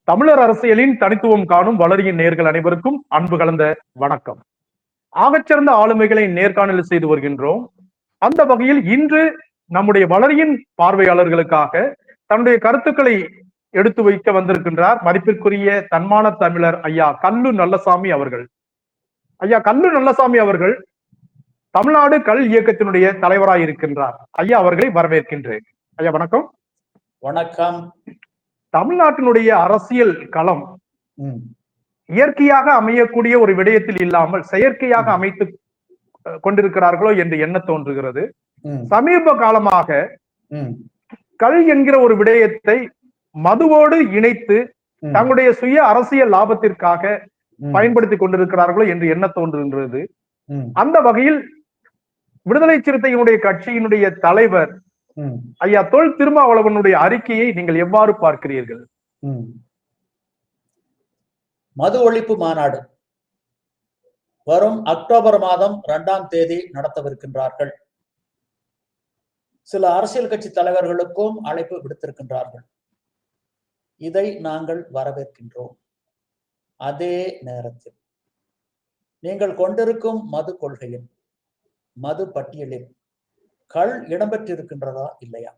தமிழர் அரசியலின் தனித்துவம் காணும் வளரியின் நேர்கள் அனைவருக்கும் அன்பு கலந்த வணக்கம். ஆகச்சிறந்த ஆளுமைகளை நேர்காணல் செய்து வருகின்றோம். அந்த வகையில் இன்று நம்முடைய வளரியின் பார்வையாளர்களுக்காக தன்னுடைய கருத்துக்களை எடுத்து வைக்க வந்திருக்கின்றார் மதிப்பிற்குரிய தன்மான தமிழர் ஐயா கல்லு நல்லசாமி அவர்கள். ஐயா கல்லு நல்லசாமி அவர்கள் தமிழ்நாடு கல் இயக்கத்தினுடைய தலைவராய் இருக்கின்றார். ஐயா அவர்களை வரவேற்கின்றேன். ஐயா வணக்கம். வணக்கம். தமிழ்நாட்டினுடைய அரசியல் களம் இயற்கையாக அமையக்கூடிய ஒரு விடயத்தில் இல்லாமல் செயற்கையாக அமைத்து கொண்டிருக்கிறார்களோ என்று எண்ண தோன்றுகிறது. சமீப காலமாக கல் என்கிற ஒரு விடயத்தை மதுவோடு இணைத்து தங்களுடைய சுய அரசியல் லாபத்திற்காக பயன்படுத்திக் கொண்டிருக்கிறார்களோ என்று எண்ண தோன்றுகின்றது. அந்த வகையில் விடுதலை சிறுத்தையினுடைய கட்சியினுடைய தலைவர் ஐயா தொல் திருமாவளவனுடைய அறிக்கையை நீங்கள் எவ்வாறு பார்க்கிறீர்கள்? மது ஒழிப்பு மாநாடு வரும் அக்டோபர் மாதம் 2ஆம் தேதி நடத்தவிருக்கின்றார்கள். சில அரசியல் கட்சி தலைவர்களுக்கும் அழைப்பு விடுத்திருக்கின்றார்கள். இதை நாங்கள் வரவேற்கின்றோம். அதே நேரத்தில் நீங்கள் கொண்டிருக்கும் மது கொள்கையில் மது பட்டியலில் கள் இடம்பெற்றிருக்கின்றதா இல்லையா?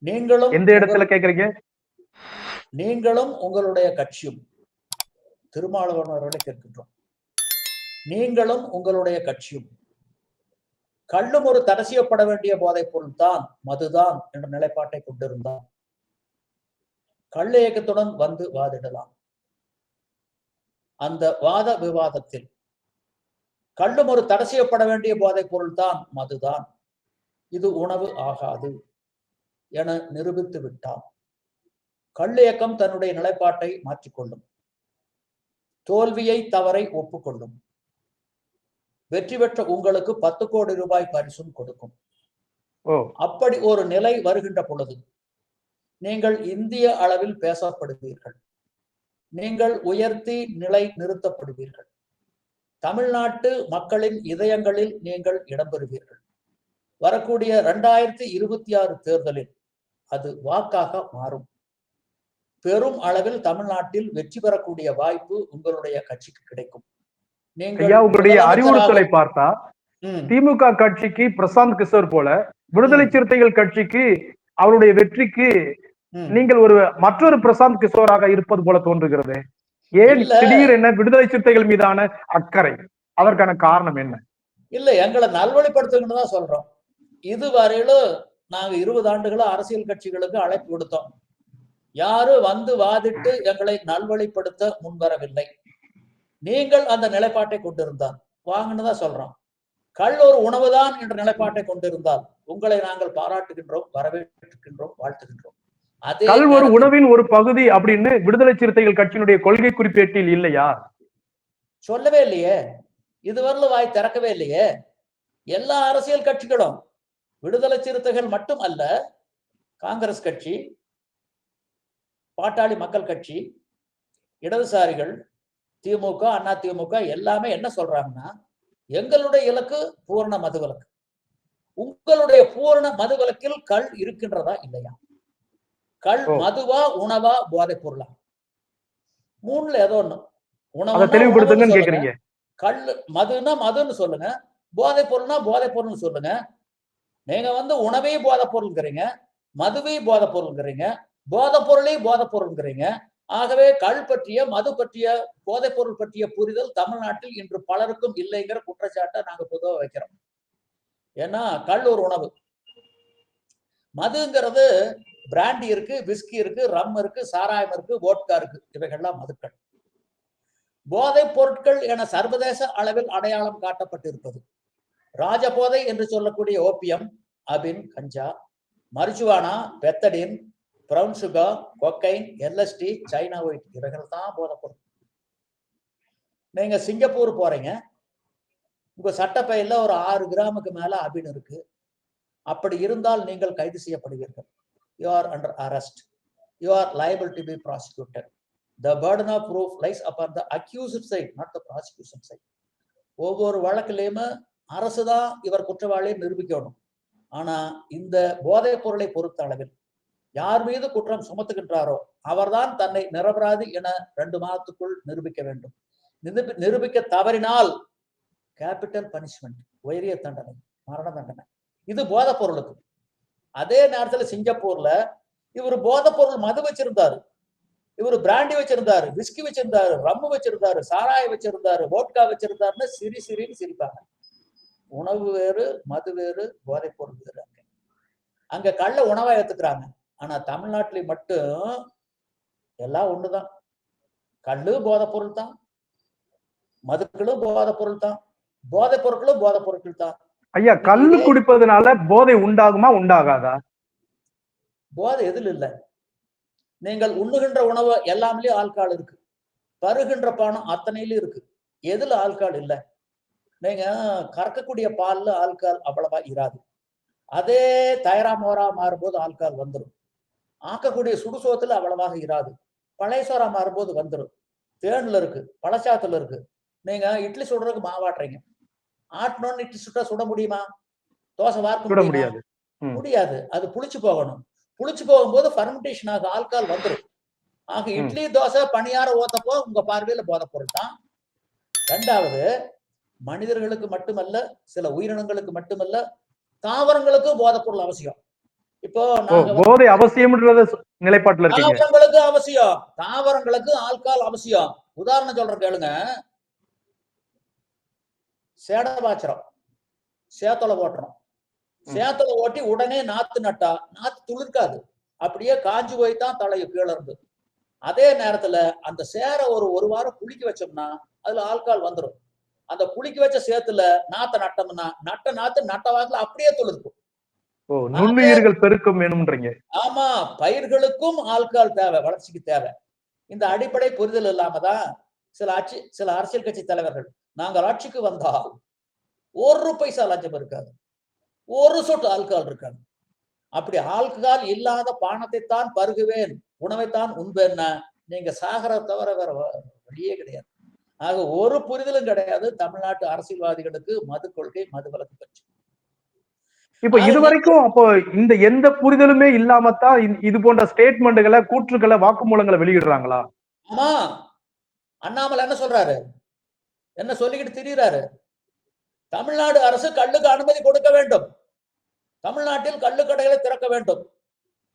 நீங்களும் எந்த இடத்துல கேக்குறீங்க? நீங்களும் உங்களுடைய கட்சியும் திருமாவளவன் அவர்களை கேட்கின்றோம். நீங்களும் உங்களுடைய கட்சியும் கள்ளும் ஒரு தடை செய்யப்பட வேண்டிய போதைப் பொருள் தான், மதுதான் என்ற நிலைப்பாட்டை கொண்டிருந்தால் கள்ள இயக்கத்துடன் வந்து வாதிடலாம். அந்த வாத விவாதத்தில் கள்ளும் ஒரு தடை செய்யப்பட வேண்டிய போதைப் பொருள் தான், மதுதான், இது உணவு ஆகாது என நிரூபித்து விட்டால் கள்ள இயக்கம் தன்னுடைய நிலைப்பாட்டை மாற்றிக்கொள்ளும், தோல்வியை தவறை ஒப்புக்கொள்ளும், வெற்றி பெற்ற உங்களுக்கு 10 கோடி ரூபாய் பரிசும் கொடுக்கும். அப்படி ஒரு நிலை வருகின்ற பொழுது நீங்கள் இந்திய அளவில் பேசப்படுவீர்கள், நீங்கள் உயர்த்தி நிலை நிறுத்தப்படுவீர்கள், தமிழ்நாட்டு மக்களின் இதயங்களில் நீங்கள் இடம்பெறுவீர்கள். வரக்கூடிய 2026 தேர்தலில் அது வாக்காக மாறும். பெரும் அளவில் தமிழ்நாட்டில் வெற்றி பெறக்கூடிய வாய்ப்பு உங்களுடைய கட்சிக்கு கிடைக்கும். உங்களுடைய அறிவுறுத்தலை பார்த்தா திமுக கட்சிக்கு பிரசாந்த் கிஷோர் போல விடுதலை சிறுத்தைகள் கட்சிக்கு அவருடைய வெற்றிக்கு நீங்கள் மற்றொரு பிரசாந்த் கிஷோராக இருப்பது போல தோன்றுகிறது. ஏன் திடீர் என்ன விடுதலை சிறுத்தைகள் மீதான அக்கறை? அதற்கான காரணம் என்ன? இல்ல, எங்களை நல்வழிப்படுத்துங்கன்னு தான் சொல்றோம். இதுவரையிலும் நாங்க 20 ஆண்டுகளா அரசியல் கட்சிகளுக்கு அழைப்பு கொடுத்தோம். யாரும் வந்து வாதிட்டு எங்களை நல்வழிப்படுத்த முன்வரவில்லை. நீங்கள் அந்த நிலைப்பாட்டை கொண்டிருந்தால் வாங்கன்னு தான் சொல்றோம். கள் ஒரு உணவுதான் என்ற நிலைப்பாட்டை கொண்டிருந்தால் உங்களை நாங்கள் பாராட்டுகின்றோம், வரவேற்கின்றோம், வாழ்த்துகின்றோம். கல் ஒரு உணவின் ஒரு பகுதி அப்படின்னு விடுதலை சிறுத்தைகள் கட்சியினுடைய கொள்கை குறிப்பேட்டில் இல்லையா? சொல்லவே இல்லையே, இதுவரையிலும் வாய் திறக்கவே இல்லையே. எல்லா அரசியல் கட்சிகளும், விடுதலை சிறுத்தைகள் மட்டும் அல்ல, காங்கிரஸ் கட்சி, பாட்டாளி மக்கள் கட்சி, இடதுசாரிகள், திமுக, அண்ணா திமுக எல்லாமே என்ன சொல்றாங்கன்னா, எங்களுடைய இலக்கு பூரண மதுவிலக்கு. உங்களுடைய பூரண மதுவிலக்கில் கள் இருக்கின்றதா இல்லையா? கள் மதுவா, உணவா, போதைப் பொருளா? மூணுல ஏதோ ஒண்ணு. உணவு கல் மதுன்னா மதுன்னு சொல்லுங்க, போதைப் பொருள்னா போதைப் பொருள்னு சொல்லுங்க. நீங்க உணவே போதைப் பொருள்ங்கிறீங்க, மதுவே போதைப் பொருள்ங்கிறீங்க, போதைப் பொருளே போதைப் பொருள்ங்கிறீங்க. ஆகவே கள் பற்றிய, மது பற்றிய, போதைப் பொருள் பற்றிய புரிதல் தமிழ்நாட்டில் இன்று பலருக்கும் இல்லைங்கிற குற்றச்சாட்டை நாங்க பொதுவாக வைக்கிறோம். ஏன்னா கள் ஒரு உணவு, மதுங்கிறது பிராண்டி இருக்கு, விஸ்கி இருக்கு, ரம் இருக்கு, சாராயம் இருக்கு, வோட்கா இருக்கு, இவைகள்லாம் மதுக்கள். போதைப் பொருட்கள் என சர்வதேச அளவில் அடையாளம் காட்டப்பட்டிருப்பது ராஜபோதை என்று சொல்லக்கூடிய ஓபியம், அபின், ganja, marijuana, pethidine, brown sugar, cocaine, LSD, China white, இவைகள் தான் போதைப் பொருள். நீங்க சிங்கப்பூர் போறீங்க, உங்க சட்டப்பையில ஒரு 6 கிராமுக்கு மேல அபின் இருக்கு. அப்படி இருந்தால் நீங்கள் கைது செய்யப்படுவீர்கள். You are under arrest. You are liable to be prosecuted. The burden of proof lies upon the accused side, not the prosecution side. ஒவ்வொரு வழக்கிலையுமே அரசுதான் இவர் குற்றவாளியை நிரூபிக்கணும். ஆனா இந்த போதைப் பொருளை பொறுத்த அளவில் யார் மீது குற்றம் சுமத்துகின்றாரோ அவர்தான் தன்னை நிரபராதி என 2 மாதத்துக்குள் நிரூபிக்க வேண்டும். நிரூபிக்க தவறினால் கேபிட்டல் பனிஷ்மெண்ட், உயரிய தண்டனை, மரண தண்டனை. இது போதைப் பொருளுக்கு. அதே நேரத்தில் சிங்கப்பூர்ல இவர் போதைப் பொருள் மது வச்சிருந்தாரு, இவர் பிராண்டி வச்சிருந்தாரு, விஸ்கி வச்சிருந்தாரு, ரம்மு வச்சிருந்தாரு, சாராய வச்சிருந்தாரு, வோட்கா வச்சிருந்தாருன்னு சிரின்னு சிரிப்பாங்க. உணவு வேறு, மது வேறு, போதைப் பொருள் வேறு. அங்க கள்ள உணவா ஏத்துக்கிறாங்க. ஆனா தமிழ்நாட்டில மட்டும் எல்லாம் ஒண்ணுதான். கள்ளு போதைப் பொருள் தான், மதுக்களும் போதைப் பொருள் தான், போதைப் பொருட்களும் போதைப் பொருட்கள் தான். ஐயா, கள்ளு குடிப்பதனால போதை உண்டாகுமா உண்டாகாதா? போதை எதில் இல்லை. நீங்கள் உண்ணுகின்ற உணவு எல்லாமே ஆல்கால் இருக்கு, பருகின்ற பானம் அத்தனையிலும் இருக்கு. எதுல ஆல்கால் இல்லை? நீங்க கறக்கக்கூடிய பால்ல ஆல்கால் அவ்வளவா இராது. அதே தயரா மோரா மாறும்போது ஆல்கால் வந்துடும். ஆக்கக்கூடிய சுடுசோத்துல அவ்வளவாக இராது. பழைய சோறா மாறும்போது வந்துடும். தேன்ல இருக்கு, பழச்சாத்துல இருக்கு. நீங்க இட்லி சுடுறதுக்கு மாவாட்டுறீங்க, ஆட்டணும்னு இட்லி சுட்டா சுட முடியுமா? தோசை வார்க்க முடியாது, முடியாது. அது புளிச்சு போகணும். புளிச்சு போகும்போது ஃபர்மெண்டேஷன் ஆக ஆல்கால் வந்துடும். ஆக இட்லி தோசை பணியார ஓத்தப்போ உங்க பார்வையில போதைப் பொருள் தான். 2வது, மனிதர்களுக்கு மட்டுமல்ல, சில உயிரினங்களுக்கு மட்டுமல்ல, தாவரங்களுக்கு போதைப் பொருள் அவசியம். இப்போ போதை அவசியம்ன்றது நிலைப்பாட்டுல இருக்கீங்க. தாவரங்களுக்கு அவசியம், தாவரங்களுக்கு ஆல்கால் அவசியம். உதாரணம் சொல்றேன் கேளுங்க. சேடபாச்சிரம் சேத்தலை ஓட்டுறோம். சேத்தலை ஓட்டி உடனே நாத்து நட்டா நாத்து துளிர்க்காது, அப்படியே காஞ்சு போய்தான் தலையை கீழ இருந்து. அதே நேரத்துல அந்த சேர ஒரு வாரம் புளிக்க வச்சோம்னா அதுல ஆல்கால் வந்துடும். அந்த புளிக்க வச்ச சேத்துல நாத்த நட்டோம்னா நாத்து நட்ட வாக்குல அப்படியே துளிர்க்கும். நுண்ணுயிர்கள் பெருக்கம் வேணும்ன்றீங்க. ஆமா, பயிர்களுக்கும் ஆல்கால் தேவை, வளர்ச்சிக்கு தேவை. இந்த அடிப்படை புரிதல் இல்லாமதான் சில அரசியல் கட்சி தலைவர்கள் நாங்கள் ஆட்சிக்கு வந்தால் 1 பைசா லஞ்சம் இருக்காது, 1 சொட்டு ஆல்கஹால் இருக்காது. அப்படி ஆல்கஹால் இல்லாத பானத்தை தான் பருகுவேன், உணவைத்தான் உண்பேன்னா நீங்க சாகர தவிர வேற வழியே கிடையாது. ஆக ஒரு புரிதலும் கிடையாது தமிழ்நாட்டு அரசியல்வாதிகளுக்கு மது கொள்கை, மது விலக்கு பற்றி. இப்ப இதுவரைக்கும் அப்போ இந்த எந்த புரிதலுமே இல்லாமத்தான் இது போன்ற ஸ்டேட்மெண்ட்களை, கூற்றுக்களை, வாக்குமூலங்களை வெளியிடுறாங்களா? ஆமா, அண்ணாமலை என்ன சொல்றாரு, என்ன சொல்லிக்கிட்டு திரியிறாரு? தமிழ்நாடு அரசு கள்ளுக்கு அனுமதி கொடுக்க வேண்டும், தமிழ்நாட்டில் கள்ளு கடைகளை திறக்க வேண்டும்.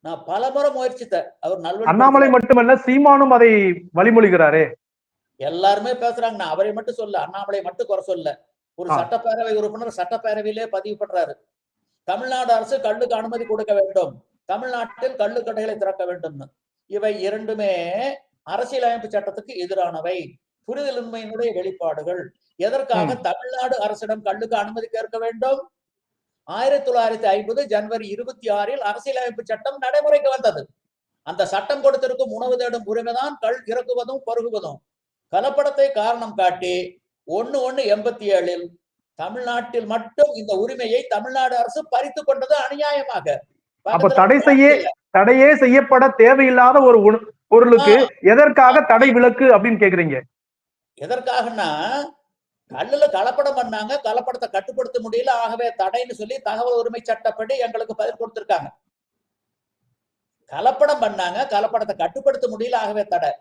நான் பலமுறை முயற்சித்தேன். அவர் நல்வழி. அண்ணாமலை மட்டுமல்ல, சீமானும் அதை வழிமொழிகிறாரே. எல்லாருமே பேசுறாங்க. நான் அவரை மட்டும் சொல்ல, அண்ணாமலை மட்டும் குறை சொல்ல. ஒரு சட்டப்பேரவை உறுப்பினர் சட்டப்பேரவையிலே பதிவு பண்றாரு, தமிழ்நாடு அரசு கள்ளுக்கு அனுமதி கொடுக்க வேண்டும், தமிழ்நாட்டில் கள்ளு கடைகளை திறக்க வேண்டும். இவை இரண்டுமே அரசியலமைப்பு சட்டத்துக்கு எதிரானவை, புரிதலின்மையினுடைய வெளிப்பாடுகள். எதற்காக தமிழ்நாடு அரசிடம் கள்ளுக்கு அனுமதி கேட்க வேண்டும்? 1950 ஜனவரி 26 அரசியலமைப்பு சட்டம் நடைமுறைக்கு வந்தது. அந்த சட்டம் கொடுத்திருக்கும் உணவு தேடும் உரிமைதான் கள் இறக்குவதும் பருகுவதும். கலப்படத்தை காரணம் காட்டி 1/1/87 தமிழ்நாட்டில் மட்டும் இந்த உரிமையை தமிழ்நாடு அரசு பறித்து கொண்டது அநியாயமாக. அப்ப தடையே செய்யப்பட தேவையில்லாத ஒரு பொருளுக்கு எதற்காக தடை விலக்கு அப்படின்னு கேக்குறீங்க? எதற்காகனா, கல்லுல கலப்படம் பண்ணாங்க, கலப்படத்தை கட்டுப்படுத்த முடியல, ஆகவே தடைன்னு சொல்லி தகவல் உரிமை சட்டப்படி எங்களுக்கு பதில் கொடுத்திருக்காங்க. கலப்படம் பண்ணாங்க, கலப்படத்தை கட்டுப்படுத்த முடியல, ஆகவே தடை.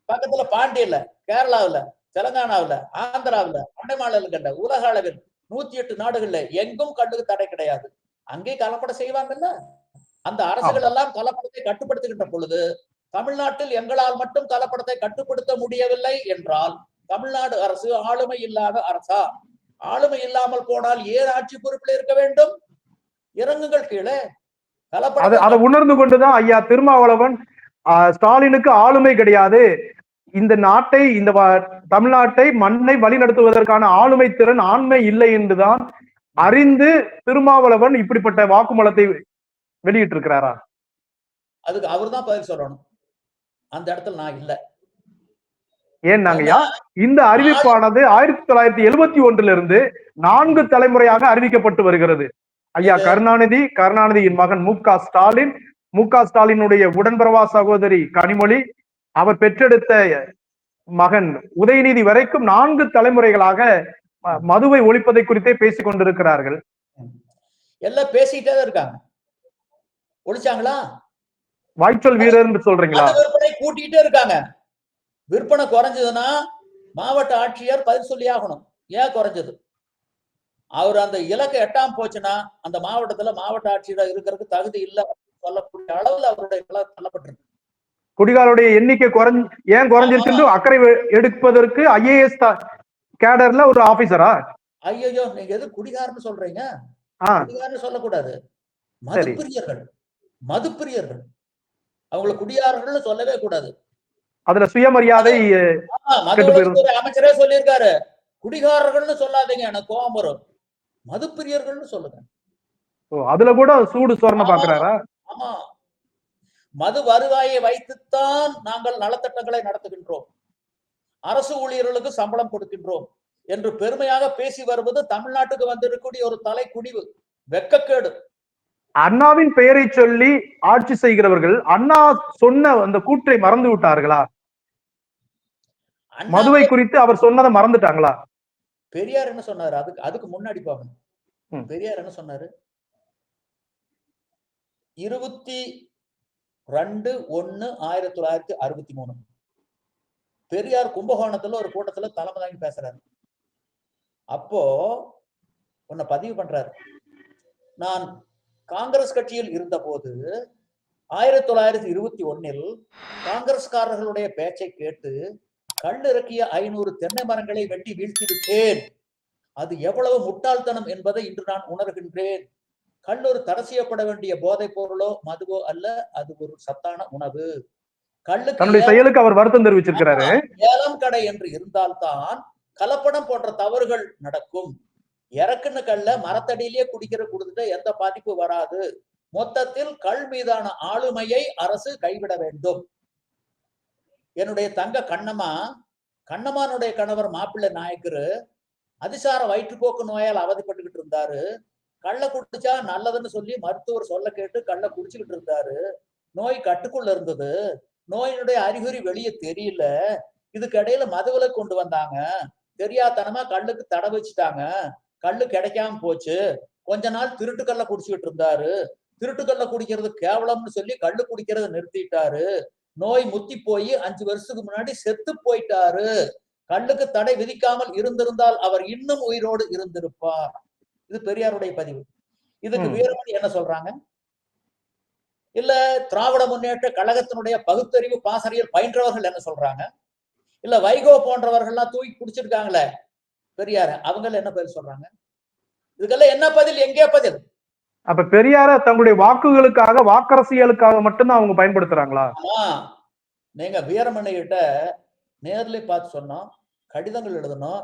பக்கத்துல பாண்டியில, கேரளாவில், தெலுங்கானாவில், ஆந்திராவில், அண்டை மாநிலங்கள்ல, உலக அளவில் 108 நாடுகள்ல எங்கும் கல்லுக்கு தடை கிடையாது. அங்கே கலப்படம் செய்வாங்கல்ல. அந்த அரசுகள் எல்லாம் கலப்படத்தை கட்டுப்படுத்துகின்ற பொழுது தமிழ்நாட்டில் எங்களால் மட்டும் கலப்படத்தை கட்டுப்படுத்த முடியவில்லை என்றால் தமிழ்நாடு அரசு ஆளுமை இல்லாத அரசா? ஆளுமை இல்லாமல் போனால் ஏன் ஆட்சி பொறுப்பில் இருக்க வேண்டும்? இறங்குங்கள் கீழே. அதை உணர்ந்து கொண்டுதான் ஐயா திருமாவளவன் ஸ்டாலினுக்கு ஆளுமை கிடையாது, இந்த நாட்டை, இந்த தமிழ்நாட்டை, மண்ணை வழிநடத்துவதற்கான ஆளுமை திறன், ஆண்மை இல்லை என்றுதான் அறிந்து திருமாவளவன் இப்படிப்பட்ட வாக்குமூலத்தை வெளியிட்டு இருக்கிறாரா? அதுக்கு அவர் தான் பதில் சொல்லணும். அந்த இடத்துல நான் இல்ல. ஏன்னாங்கய்யா, இந்த அறிவிப்பானது 1971 இருந்து 4 தலைமுறையாக அறிவிக்கப்பட்டு வருகிறது. ஐயா கருணாநிதியின் மகன் மு.க. ஸ்டாலினுடைய உடன்பிறவா சகோதரி கனிமொழி, அவர் பெற்றெடுத்த மகன் உதயநிதி வரைக்கும் 4 தலைமுறைகளாக மதுவை ஒழிப்பதை குறித்தே பேசிக் கொண்டிருக்கிறார்கள். எல்லாம் பேசிட்டே தான் இருக்காங்க. ஒழிச்சாங்களா? வாய்ச்சொல் வீரர்னு சொல்றீங்களா? மது விற்பனை கூட்டிகிட்டே இருக்காங்க. விற்பனை குறைஞ்சதுன்னா மாவட்ட ஆட்சியர் பதில் சொல்லி ஆகணும். ஏன் குறைஞ்சது? அவர் அந்த இலக்கை எட்டாம போச்சுன்னா அந்த மாவட்டத்துல மாவட்ட ஆட்சியர் இருக்கிறதுக்கு தகுதி இல்லை சொல்லக்கூடிய அளவுல அவருடைய தள்ளப்பட்டிருக்கு. குடிகாரருடைய எண்ணிக்கை ஏன் குறைஞ்சிருச்சு அக்கறை எடுப்பதற்கு ஐஏஎஸ் கேடர்ல ஒரு ஆபீசரா? ஐயோ, நீங்க எது குடிகாரன்னு சொல்றீங்க? குடிகாரன்னு சொல்லக்கூடாது. மதுப்பிரியர்கள், மதுப்பிரியர்கள். அவங்களை குடியாரர்கள் சொல்லவே கூடாது. அதுல சுயமரியாதை மதுவளத்துறை அமைச்சரே சொல்லியிருக்காரு, குடிகாரர்கள்னு சொல்லாதீங்க, எனக்கு கோபம் வரும், மதுப்பிரியர்கள்னு சொல்லுங்க. அதுல கூட சூடு சொரண பாக்குறாரா? ஆமா, மது வருவாயை வைத்துத்தான் நாங்கள் நலத்திட்டங்களை நடத்துகின்றோம், அரசு ஊழியர்களுக்கு சம்பளம் கொடுக்கின்றோம் என்று பெருமையாக பேசி வருவது தமிழ்நாட்டுக்கு வந்திருக்கக்கூடிய ஒரு தலை குடிவு, வெக்கக்கேடு. அண்ணாவின் பெயரை சொல்லி ஆட்சி செய்கிறவர்கள் அண்ணா சொன்ன அந்த கூற்றை மறந்து விட்டார்களா? மதுவை குறித்து அவர் சொன்னதை மறந்துட்டாங்களா? பெரியார் என்ன சொன்னாரு? அதுக்கு முன்னாடி போகணும். பெரியார் என்ன சொன்னாரு? 22/1/1963 பெரியார் கும்பகோணத்துல ஒரு கூட்டத்துல தலைமை தாங்கி பேசுறாரு. அப்போ உன்னை பதிவு பண்றாரு, நான் காங்கிரஸ் கட்சியில் இருந்த போது 1921 காங்கிரஸ்காரர்களுடைய பேச்சை கேட்டு கல்லிறக்கிய 500 தென்னை மரங்களை வெட்டி வீழ்த்தி விட்டேன். அது எவ்வளவு முட்டாள்தனம் என்பதை இன்று நான் உணர்கின்றேன். கல்லூர் தடை செய்யப்பட வேண்டிய போதைப் பொருளோ மதுவோ அல்ல, அது ஒரு சத்தான உணவு. கல்லுக்கு செயலுக்கு அவர் வருத்தம் தெரிவிச்சிருக்கிறாரு. ஏலம் கடை என்று இருந்தால்தான் கலப்படம் போன்ற தவறுகள் நடக்கும். இறக்குன்னு கல்ல மரத்தடியிலேயே கொடுத்துட்டு எந்த பாதிப்பு வராது. மொத்தத்தில் கள் மீதான ஆளுமையை அரசு கைவிட வேண்டும். என்னுடைய தங்க கண்ணம்மானுடைய கணவர் மாப்பிள்ளை நாயக்கரு அதிசார வயிற்றுப்போக்கு நோயால் அவதிப்பட்டுக்கிட்டு இருந்தாரு. கள்ள குடிச்சா நல்லதுன்னு சொல்லி மருத்துவர் சொல்ல கேட்டு கள்ள குடிச்சுக்கிட்டு இருந்தாரு. நோய் கட்டுக்குள்ள இருந்தது, நோயினுடைய அறிகுறி வெளியே தெரியல. இதுக்கு இடையில மதுவிலை கொண்டு வந்தாங்க, தெரியாதனமா கல்லுக்கு தடை வச்சுட்டாங்க, கல்லு கிடைக்காம போச்சு. கொஞ்ச நாள் திருட்டுக்கல்ல குடிச்சுக்கிட்டு இருந்தாரு, திருட்டுக்கல்ல குடிக்கிறது கேவலம்னு சொல்லி கல்லு குடிக்கிறத நிறுத்திட்டாரு. நோய் முத்தி போய் 5 வருஷத்துக்கு முன்னாடி செத்து போயிட்டாரு. கல்லுக்கு தடை விதிக்காமல் இருந்திருந்தால் அவர் இன்னும் உயிரோடு இருந்திருப்பார். இது பெரியாருடைய பதிவு. இதுக்கு வீரமணி என்ன சொல்றாங்க? இல்ல திராவிட முன்னேற்ற கழகத்தினுடைய பகுத்தறிவு பாசறையில் பயின்றவர்கள் என்ன சொல்றாங்க? இல்ல வைகோ போன்றவர்கள்லாம் தூக்கி குடிச்சிருக்காங்களே பெரியார, அவங்க என்ன பதில் சொல்றாங்க? இதுக்கெல்லாம் என்ன பதில், எங்கே பதில்? அப்ப பெரியார தங்களுடைய வாக்குகளுக்காக, வாக்கரசியலுக்காக மட்டும்தான் அவங்க பயன்படுத்துறாங்களா? நீங்க வீரமணி கிட்ட நேர்ல பார்த்து சொன்னோம், கடிதங்கள் எழுதணும்.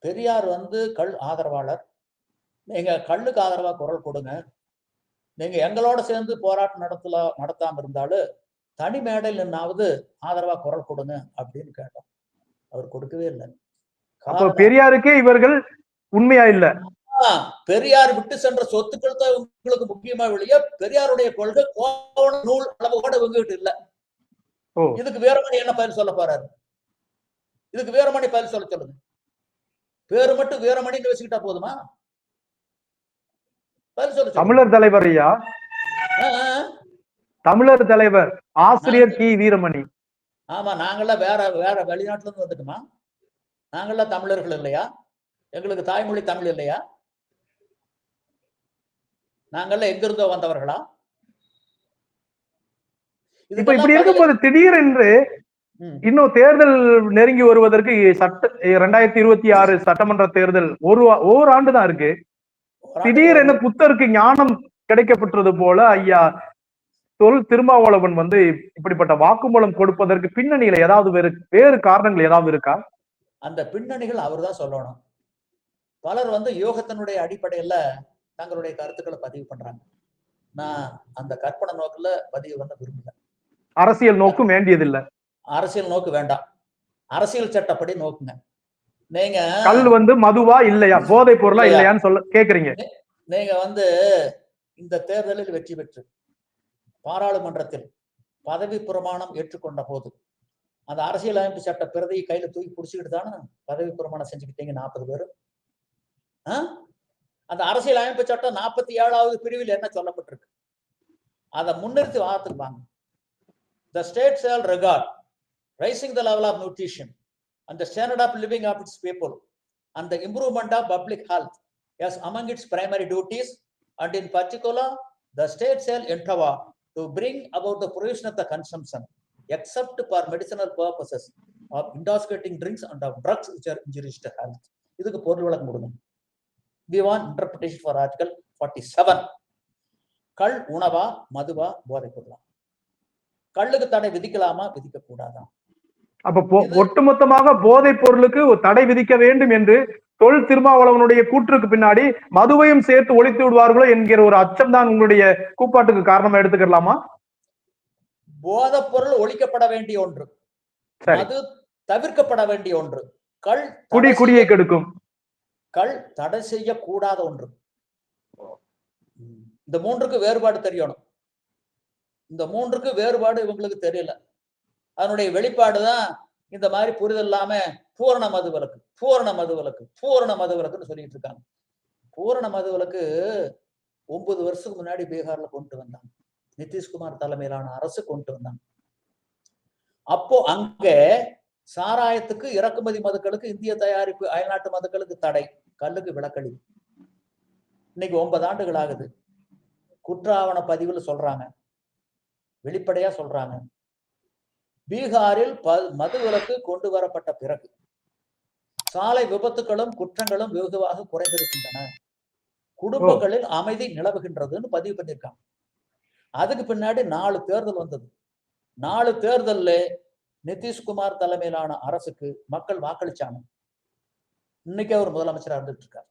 பெரியார் கள் ஆதரவாளர், நீங்க கல்லுக்கு ஆதரவா குரல் கொடுங்க. நீங்க எங்களோட சேர்ந்து போராட்டம் நடத்தாம இருந்தாலும் தனி மேடையில் நின்னாவது ஆதரவா குரல் கொடுங்க அப்படின்னு கேட்டோம். அவர் கொடுக்கவே இல்லை. பெரியாருக்கே இவர்கள் உண்மையா இல்ல. பெரியார் விட்டு சென்ற சொத்துக்கள் தான் உங்களுக்கு முக்கியமா வெளியே, பெரியாருடைய கொள்கை நூல் அளவோட இவங்ககிட்ட இல்ல. இதுக்கு வீரமணி என்ன பதில் சொல்ல போறாரு? இதுக்கு வீரமணி பதில் சொல்ல சொல்லுங்க. பேரு மட்டும் வீரமணின்னு வச்சுக்கிட்டா போதுமா? தமிழர் தலைவர் ஐயா, தமிழர் தலைவர் ஆசிரியர் கி வீரமணி. ஆமா, நாங்கெல்லாம் வேற வேற வெளிநாட்டுல இருந்து வந்துட்டுமா? நாங்கெல்லாம் தமிழர்கள் இல்லையா? எங்களுக்கு தாய்மொழி தமிழ் இல்லையா? நாங்கெல்லாம் எங்க இருந்தோ வந்தவர்களா? இப்ப இப்படி இருக்கும்போது திடீரென்று இன்னும் தேர்தல் நெருங்கி வருவதற்கு 2026 சட்டமன்ற தேர்தல் ஓராண்டு தான் இருக்கு. திடீரென புத்தருக்கு ஞானம் கிடைக்கப்பட்டது போல ஐயா திருமாவளவன் இப்படிப்பட்ட வாக்குமூலம் கொடுப்பதற்கு பின்னணியில ஏதாவது வேறு காரணங்கள் ஏதாவது இருக்கா? அந்த பின்னணிகள் அவர் தான் சொல்லணும். பலர் யோகத்தினுடைய அடிப்படையில தங்களுடைய கருத்துக்களை பதிவு பண்றாங்க. நான் அந்த கற்பனை நோக்குல பதிவு விரும்பல. அரசியல் நோக்கம் வேண்டியதில்லை. அரசியல் நோக்கு வேண்டாம், அரசியல் சட்டப்படி நோக்குங்க. நீங்க கல் மதுவா இல்லையா, போதை பொருளா இல்லையான்னு சொல்ல கேக்குறீங்க. நீங்க இந்த தேர்தலில் வெற்றி பெற்று பாராளுமன்றத்தில் பதவி பிரமாணம் ஏற்றுக்கொண்ட போது அந்த அரசியலமைப்பு சட்ட பிரதியை கையில தூக்கி புடிச்சுக்கிட்டு தானே பதவி பிரமாணம் செஞ்சுக்கிட்டீங்க 40 பேரு. அந்த அரசியல் அமைப்பு சட்டம் 47வது பிரிவில் என்ன சொல்லப்பட்டிருக்கு? அதை முன்னிறுத்தி வாதத்துக்கு வாங்க. The state shall regard raising the level of nutrition and the standard of living of its people and the improvement of public health as among its primary duties, and in particular the state shall endeavor to bring about the provision of the consumption except for medicinal purposes of intoxicating drinks and of drugs which are injurious to health. இதுக்கு பொருள் விளக்கம் கொடுங்க. We want interpretation for article 47. கள் உணவா மதுவா போதை பொருளா? கள்ளுக்கு தடை விதிக்கலாமா விதிக்க கூடாதா? அப்ப ஒட்டுமொத்தமாக போதைப் பொருளுக்கு ஒரு தடை விதிக்க வேண்டும் என்று தொல் திருமாவளவனுடைய கூற்றுக்கு பின்னாடி மதுவையும் சேர்த்து ஒழித்து விடுவார்களோ என்கிற ஒரு அச்சம் தான் உங்களுடைய கூப்பாட்டுக்கு காரணமா எடுத்துக்கலாமா? போதைப் பொருள் ஒழிக்கப்பட வேண்டிய ஒன்று, மது தவிர்க்கப்பட வேண்டிய ஒன்று, கள் குடியை கெடுக்கும், கள் தடை செய்யக்கூடாத ஒன்று. இந்த மூன்றுக்கு வேறுபாடு தெரியணும். இந்த மூன்றுக்கு வேறுபாடு இவங்களுக்கு தெரியல. அதனுடைய வெளிப்பாடுதான் இந்த மாதிரி புரிதல் இல்லாம பூரண மதுவிலக்கு, பூரண மதுவிலக்கு, பூரண மதுவிலக்குன்னு சொல்லிட்டு இருக்காங்க. பூரண மதுவிலக்கு 9 வருஷத்துக்கு முன்னாடி பீகார்ல கொண்டு வந்தாங்க. நிதிஷ்குமார் தலைமையிலான அரசு கொண்டு வந்தாங்க. அப்போ அங்க சாராயத்துக்கு, இறக்குமதி மதுக்களுக்கு, இந்திய தயாரிப்பு அயல்நாட்டு மதுக்களுக்கு தடை, கல்லுக்கு விலக்களி. இன்னைக்கு 9 ஆண்டுகள் ஆகுது. குற்றாவண பதிவுல சொல்றாங்க, வெளிப்படையா சொல்றாங்க, பீகாரில் மது விலக்கு கொண்டு வரப்பட்ட பிறகு சாலை விபத்துகளும் குற்றங்களும் வெகுவாக குறைந்திருக்கின்றன, குடும்பங்களில் அமைதி நிலவுகின்றதுன்னு பதிவு பண்ணியிருக்காங்க. அதுக்கு பின்னாடி 4 தேர்தல் வந்தது. 4 தேர்தல்ல நிதிஷ்குமார் தலைமையிலான அரசுக்கு மக்கள் வாக்களிச்சாங்க. இன்னைக்கு அவர் முதலமைச்சராக இருந்துட்டு இருக்கார்.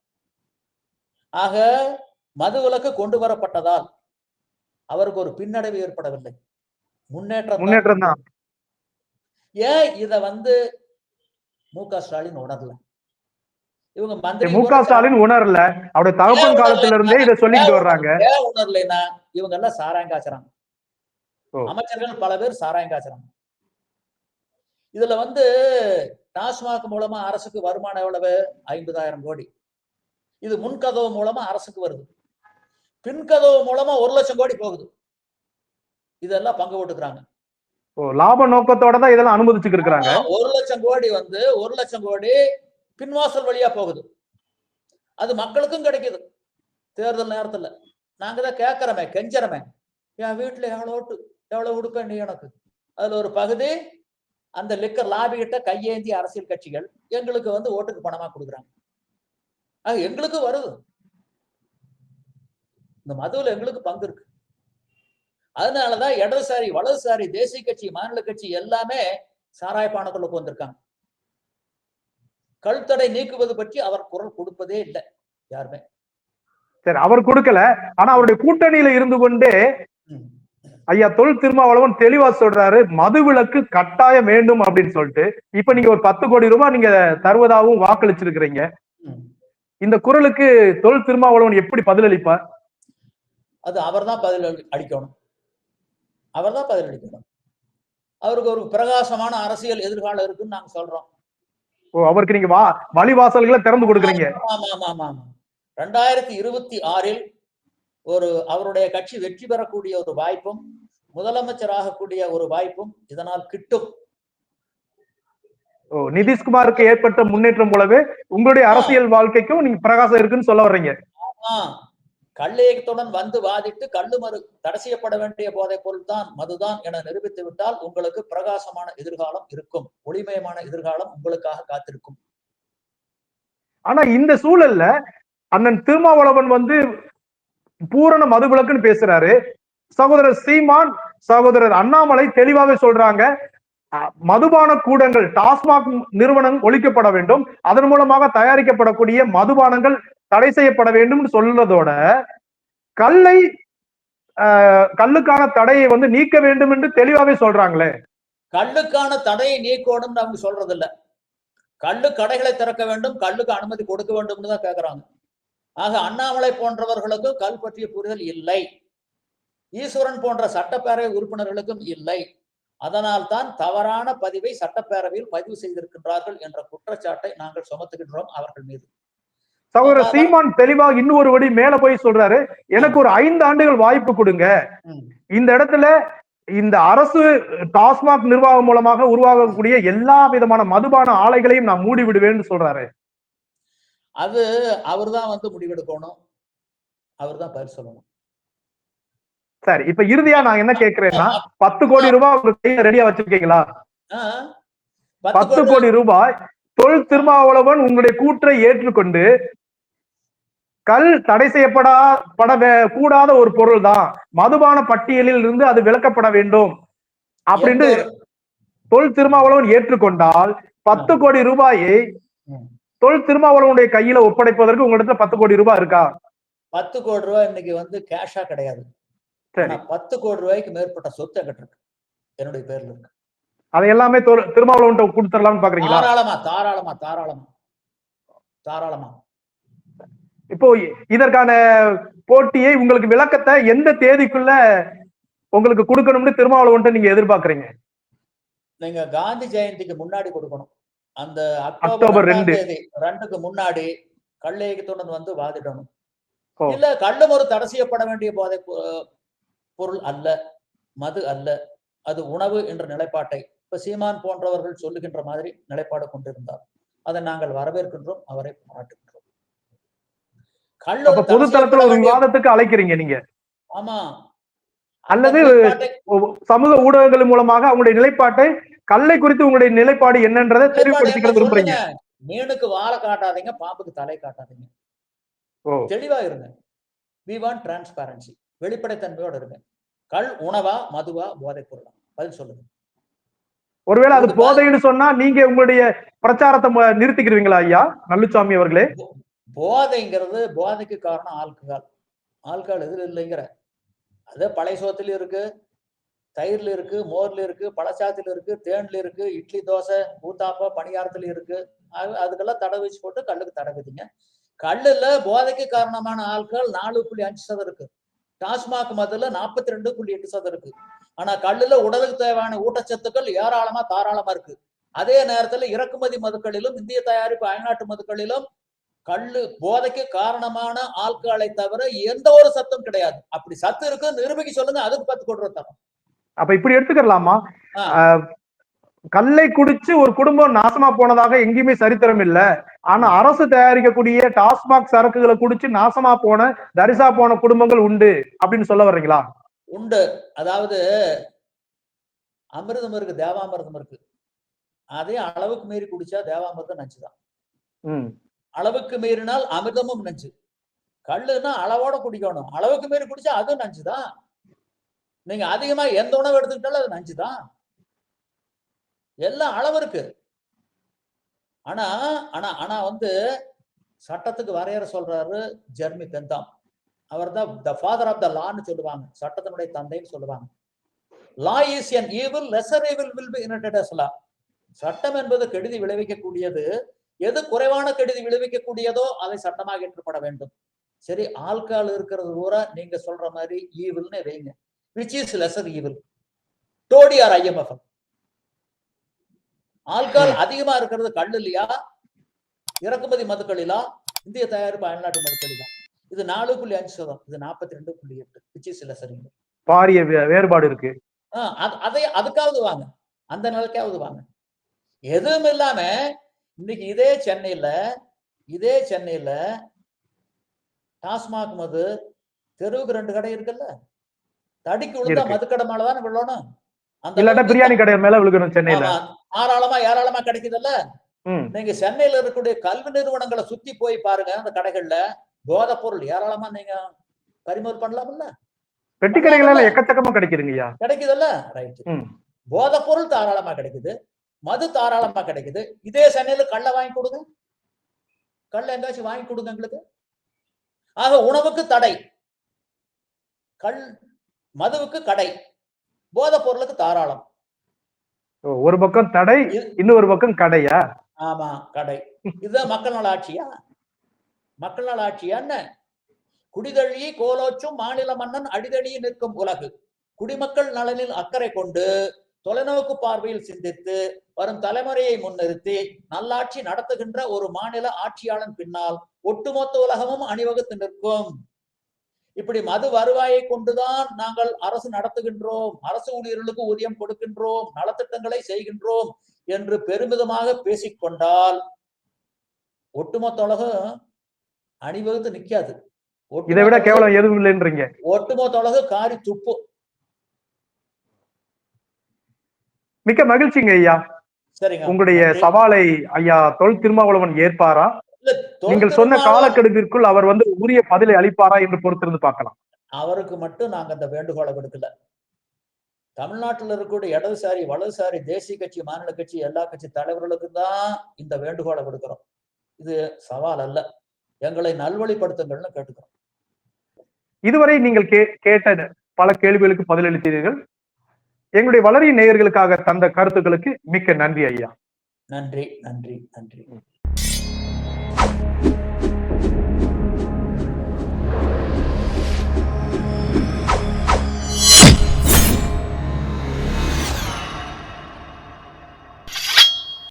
ஆக மது விலக்கு கொண்டு வரப்பட்டதால் அவருக்கு ஒரு பின்னடைவு ஏற்படவில்லை, முன்னேற்றம் தான். ஏன் இத மு.க. ஸ்டாலின் உணரல? இவங்க மந்திரி மு.க. ஸ்டாலின் உணரல, அவருடைய தகப்பன் காலத்துல இருந்தே இதை சொல்லிட்டு வர்றாங்க. ஏன் உணரலைன்னா இவங்க எல்லாம் சாராயம் காய்ச்சறாங்க. அமைச்சர்கள் பல பேர் சாராயம் காய்ச்சறாங்க. இதுல டாஸ்மாக் மூலமா அரசுக்கு வருமானம் எவ்வளவு? 50,000 கோடி. இது முன்கதவு மூலமா அரசுக்கு வருது, பின்கதவு மூலமா 1 லட்சம் கோடி போகுது. இதெல்லாம் பங்கு போட்டுக்கிறாங்க. லாப நோக்கத்தோட தான் இதெல்லாம் அனுமதிச்சுட்டு இருக்காங்க. 1 லட்சம் கோடி 1 லட்சம் கோடி பின்வாசல் வழியா போகுது. அது மக்களுக்கும் கிடைக்குது. தேர்தல் நேரத்துல நாங்க தான் கேட்கிறோமே, கெஞ்சறமே, என் வீட்டுல எவ்வளவு உடுப்பேன் நீ எனக்கு. அதுல ஒரு பகுதி அந்த லிக்கர் லாபி கிட்ட கையேந்தி அரசியல் கட்சிகள் எங்களுக்கு ஓட்டுக்கு பணமா கொடுக்குறாங்க. எங்களுக்கு வருது, இந்த மதுவில் எங்களுக்கு பங்கு இருக்கு. அதனாலதான் இடதுசாரி, வலதுசாரி, தேசிய கட்சி, மாநில கட்சி எல்லாமே சாராய பானக்குள்ளுக்கு வந்திருக்காங்க. கழுத்தடை நீக்குவது பற்றி அவர் குரல் கொடுப்பதே இல்லை யாருமே. சரி, அவர் கொடுக்கல. ஆனா அவருடைய கூட்டணியில இருந்து கொண்டே ஐயா தொல் திருமாவளவன் தெளிவா சொல்றாரு, மதுவிலக்கு கட்டாயம் வேண்டும் அப்படின்னு சொல்லிட்டு. இப்ப நீங்க ஒரு 10 கோடி ரூபாய் நீங்க தருவதாகவும் வாக்களிச்சிருக்கிறீங்க. இந்த குரலுக்கு தொல் திருமாவளவன் எப்படி பதிலளிப்பார்? அது அவர் தான் பதில் அளிக்கணும். அவர் தான் பதில் அளிக்கணும். அவருக்கு ஒரு பிரகாசமான அரசியல் எதிர்காலம் இருக்குன்னு நாங்க சொல்றோம். அவருக்கு நீங்க வழிவாசல்களை திறந்து கொடுக்குறீங்க. 2026 அவருடைய கட்சி வெற்றி பெறக்கூடிய ஒரு வாய்ப்பும், முதலமைச்சராகக்கூடிய ஒரு வாய்ப்பும் இதனால் கிட்டும். நிதிஷ்குமாருக்கு ஏற்பட்ட முன்னேற்றம் போலவே உங்களுடைய அரசியல் வாழ்க்கைக்கும் நீங்க பிரகாசம் இருக்குன்னு சொல்ல வர்றீங்க. கள்ளியத்துடன் வாதிட்டு கள்ளுமறு தடை செய்யப்பட வேண்டிய போதைப் பொருள் தான் மதுதான் என நிரூபித்து விட்டால் உங்களுக்கு பிரகாசமான எதிர்காலம் இருக்கும், ஒளிமயமான எதிர்காலம் உங்களுக்காக காத்திருக்கும். ஆனா இந்த சூழல்ல அண்ணன் திருமாவளவன் பூரண மதுவிலக்குன்னு பேசுறாரு. சகோதரர் சீமான், சகோதரர் அண்ணாமலை தெளிவாவே சொல்றாங்க, மதுபான கூடங்கள், டாஸ்மாக் நிறுவனம் ஒழிக்கப்பட வேண்டும், அதன் மூலமாக தயாரிக்கப்படக்கூடிய மதுபானங்கள் தடை செய்யப்பட வேண்டும் சொல்றதோட கல்லுக்கான தடையை நீக்க வேண்டும் என்று தெளிவாவே சொல்றாங்களே. கல்லுக்கான தடையை நீக்கணும் அவங்க சொல்றது இல்ல, கல்லு கடைகளை திறக்க வேண்டும், கல்லுக்கு அனுமதி கொடுக்க வேண்டும் தான் கேட்கிறாங்க. ஆக அண்ணாமலை போன்றவர்களுக்கும் கல் பற்றிய புரிதல் இல்லை, ஈஸ்வரன் போன்ற சட்டப்பேரவை உறுப்பினர்களுக்கும் இல்லை. அதனால் தான் தவறான பதிவை சட்டப்பேரவையில் பதிவு செய்திருக்கின்றார்கள் என்ற குற்றச்சாட்டை நாங்கள் சுமத்துகின்றோம் அவர்கள் மீது. சகோதரர் சீமான் தெளிவா இன்னொரு வழி மேல போய் சொல்றாரு, எனக்கு ஒரு 5 ஆண்டுகள் வாய்ப்பு கொடுங்க, இந்த இடத்துல இந்த அரசு டாஸ்மாக் நிர்வாகம் மூலமாக உருவாகக்கூடிய எல்லா விதமான மதுபான ஆலைகளையும் நான் மூடி விடுவேன்னு சொல்றாரு. அது அவர்தான் வந்து முடிவெடுக்கணும், அவர்தான் பதில் சொல்லணும். சரி, இப்ப இறுதியா நான் என்ன கேட்கிறேன்னா, 10 கோடி ரூபாய் உங்க கையில ரெடியா வச்சிருக்கீங்களா? 10 கோடி ரூபாய் தொல் திருமாவளவன் உங்களுடைய கூற்றை ஏற்றுக்கொண்டு கல் தடை கூடாத ஒரு பொருள் தான், மதுபான பட்டியலில் இருந்து அது விலக்கப்பட வேண்டும் அப்படின்னு தொல் திருமாவளவன் ஏற்றுக்கொண்டால் 10 கோடி ரூபாயை தொல் திருமாவளவனுடைய கையில ஒப்படைப்பதற்கு உங்களிடத்துல 10 கோடி ரூபாய் இருக்கா? 10 கோடி ரூபாய் இன்னைக்கு வந்து கேஷா கிடையாது. 10 கோடி ரூபாய்க்கு மேற்பட்ட சொத்து என்கிட்ட இருக்கு, என்னுடைய பேர்ல இருக்கு. அதை எல்லாமே திருமாவளவன் கொடுத்துடலாம்னு பாக்குறீங்களா? தாராளமா தாராளமா தாராளமா தாராளமா. இப்போ இதற்கான போட்டியை உங்களுக்கு விளக்கத்தை எந்த தேதிக்குள்ள உங்களுக்கு கொடுக்கணும்னு திருமாவளவன் நீங்க எதிர்பார்க்கறீங்க? நீங்க காந்தி ஜெயந்திக்கு முன்னாடி கொடுக்கணும். அந்த அக்டோபர் 2க்கு முன்னாடி கள்ளை இயக்கத்துடன் வந்து வாதிடணும். இல்ல கள்ளும் ஒரு தடை செய்யப்பட வேண்டிய போதை பொருள் அல்ல, மது அல்ல, அது உணவு என்ற நிலைப்பாட்டை இப்ப சீமான் போன்றவர்கள் சொல்லுகின்ற மாதிரி நிலைப்பாடு கொண்டிருந்தார். அதை நாங்கள் வரவேற்கின்றோம், அவரை பாராட்டுகின்றோம். பொதுத்தளத்துல ஒரு விவாதத்துக்கு அழைக்கிறீங்க நீங்க? ஆமா. அல்லது சமூக ஊடகங்கள் மூலமாக அவங்களுடைய நிலைப்பாட்டை, கல்லை குறித்து உங்களுடைய நிலைப்பாடு என்னன்றதை தெளிவுபடுத்திக்க விரும்புறீங்க? மீனுக்கு வாழை காட்டாதீங்க, பாம்புக்கு தலை காட்டாதீங்க, தெளிவா இருங்க. we want transparency, வெளிப்படைத்தன்மையோட இருங்க. கல் உணவா, மதுவா, போதைப் பொருளா? பதில் சொல்லுங்க. ஒருவேளை அது போதைன்னு சொன்னா நீங்க உங்களுடைய பிரச்சாரத்தை நிறுத்திக்கிறீங்களா ஐயா நல்லுசாமி அவர்களே? போதைங்கிறது, போதைக்கு காரணம் ஆல்கஹால். ஆல்கஹால் எதுல இல்லைங்கிற, அது பழைய சோத்துல இருக்கு, தயிர்ல இருக்கு, மோர்ல இருக்கு, பழச்சாத்துல இருக்கு, தேன்ல இருக்கு, இட்லி தோசை ஊத்தாப்ப பணியாரத்துல இருக்கு. அதுக்கெல்லாம் தடை வச்சு போட்டு கல்லுக்கு தடை விதிங்க. கல்லுல போதைக்கு காரணமான ஆல்கஹால் 4.5% இருக்கு. டாஸ்மாக் மதுல 42.8% இருக்கு. ஆனா கல்லுல உடலுக்கு தேவையான ஊட்டச்சத்துக்கள் ஏராளமா தாராளமா இருக்கு. அதே நேரத்துல இறக்குமதி மதுக்களிலும் இந்திய தயாரிப்பு அயல்நாட்டு மதுக்களிலும் கல்லு போதைக்கு காரணமான ஆல்கஹாலை தவிர எந்த ஒரு சத்தும் கிடையாது. அப்படி சத்து இருக்கு நிரூபிக்க சொல்லுங்க, அதுக்கு 10 கோடி ரூபாய் தரும். அப்ப இப்படி எடுத்துக்கலாமா? கல்லை குடிச்சு ஒரு குடும்பம் நாசமா போனதாக எங்கேயுமே சரித்திரம் இல்ல, ஆனா அரசு தயாரிக்கக்கூடிய டாஸ்மாக் சரக்குகளை குடிச்சு நாசமா போன, தரிசா போன குடும்பங்கள் உண்டு அப்படின்னு சொல்ல வர்றீங்களா? உண்டு. அதாவது அமிர்தம் இருக்கு, தேவாமிர்தம் இருக்கு. அதே அளவுக்கு மீறி குடிச்சா தேவாமிர்தம் நஞ்சுதான். அளவுக்கு மீறினால் அமிர்தமும் நஞ்சு. கல்லுன்னா அளவோட குடிக்கணும், அளவுக்கு மீறி குடிச்சா அதுவும் நஞ்சுதான். நீங்க அதிகமா எந்த உணவு எடுத்துக்கிட்டாலும் அது நஞ்சுதான். எல்லாம் அளவு இருக்கு. ஆனா ஆனா ஆனா வந்து சட்டத்துக்கு வரையறை சொல்றாரு ஜெர்மி பெந்தாம். அவர் தான் த ஃபாதர் ஆஃப் த லான்னு சொல்லுவாங்க, சட்டத்தினுடைய தந்தைன்னு சொல்லுவாங்க. லா is an evil, lesser evil will be enacted as law. சட்டம் என்பது கெடுதி விளைவிக்கக்கூடியது, எது குறைவான கெடுதி விளைவிக்கக்கூடியதோ அதை சட்டமாக ஏற்றப்பட வேண்டும். சரி, ஆல்கஹால் இருக்கிறது பூரா நீங்க சொல்ற மாதிரி ஈவில்னு வைங்க, which is lesser evil. Toddy or IMF. Alcohol அதிகமா இருக்கிறது கல்லு இல்லையா, இறக்குமதி மதுக்களிலா, இந்திய தயாரிப்பு அயல்நாட்டு மதுக்களிலா? இது 4.5%, இது 42.8, which is lesser evil. பாரிய வேறுபாடு இருக்கு. அதுக்காவது வாங்க, அந்த நிலைக்காவது வாங்க. எதுவும் இல்லாம இன்னைக்கு இதே சென்னையில டாஸ்மாக் மது தெருவுக்கு 2 கடை இருக்குல்ல, தடிக்கு விழுந்தா மதுக்கடை மேலதானே விழணும். அந்த பிரியாணி கடை மேல விழுகணும். சென்னையில ஏராளமா கிடைக்குதுல்ல. நீங்க சென்னையில இருக்கக்கூடிய கல்வி நிறுவனங்களை சுத்தி போய் பாருங்க, அந்த கடைகள்ல போதைப் பொருள் ஏராளமா நீங்க பறிமுதல் பண்ணலாம்ல. பெட்டி கடைகள் எக்கச்சக்கமா கிடைக்குதுங்கய்யா. கிடைக்குதுல்ல, ரைட். போதைப் பொருள் தாராளமா கிடைக்குது, மது தாராளமா கிடைக்குது. இதே சென்னையில கள்ள வாங்கி கொடுங்க, கள்ள எங்காச்சும் வாங்கி கொடுங்க எங்களுக்கு. ஆக உணவுக்கு தடை, மதுவுக்கு கடை, போதைப் பொருளுக்கு தாராளம். ஒரு பக்கம் தடை, இன்னொரு பக்கம் கடையா? ஆமா, கடை. இதுதான் மக்கள் நல ஆட்சியா? மக்கள் நல ஆட்சியா என்ன? குடிதழி கோலோச்சும் மாநில மன்னன் அடிதழி நிற்கும் உலகு. குடிமக்கள் நலனில் அக்கறை கொண்டு தொலைநோக்கு பார்வையில் சிந்தித்து வரும் தலைமுறையை முன்னிறுத்தி நல்லாட்சி நடத்துகின்ற ஒரு மாநில ஆட்சியாளன் பின்னால் ஒட்டுமொத்த உலகமும் அணிவகுத்து நிற்கும். இப்படி மது வருவாயை கொண்டுதான் நாங்கள் அரசு நடத்துகின்றோம், அரசு ஊழியர்களுக்கு ஊதியம் கொடுக்கின்றோம், நலத்திட்டங்களை செய்கின்றோம் என்று பெருமிதமாக பேசிக்கொண்டால் ஒட்டுமொத்த உலகம் அணிவகுத்து நிக்காது. இதை விட கேவலம் எதுவும் இல்லைன்றீங்க. ஒட்டுமொத்த உலகம் காரி துப்பு. மிக்க மகிழ்ச்சிங்க ஐயா. சரிங்க. உங்களுடைய சவாலை ஐயா தொல் திருமாவளவன் ஏற்பாரா? நீங்கள் சொன்ன காலக்கெடுவிற்குள் அவர் உரிய பதிலை அளிப்பாரா என்று பொறுத்திருந்து பார்க்கலாம். அவருக்கு மட்டும் நாங்க அந்த வேண்டுகோளை விடுக்கல. தமிழ்நாட்டில் இருக்கக்கூடிய இடதுசாரி, வலதுசாரி, தேசிய கட்சி, மாநில கட்சி, எல்லா கட்சி தலைவர்களுக்கு தான் இந்த வேண்டுகோளை விடுக்கிறோம். இது சவால் அல்ல, எங்களை நல்வழிப்படுத்துங்கள்னு கேட்டுக்கிறோம். இதுவரை நீங்கள் கேட்ட பல கேள்விகளுக்கு பதிலளித்தீர்கள். எங்களுடைய வளரிய நேயர்களுக்காக தந்த கருத்துக்களுக்கு மிக்க நன்றி ஐயா. நன்றி, நன்றி, நன்றி.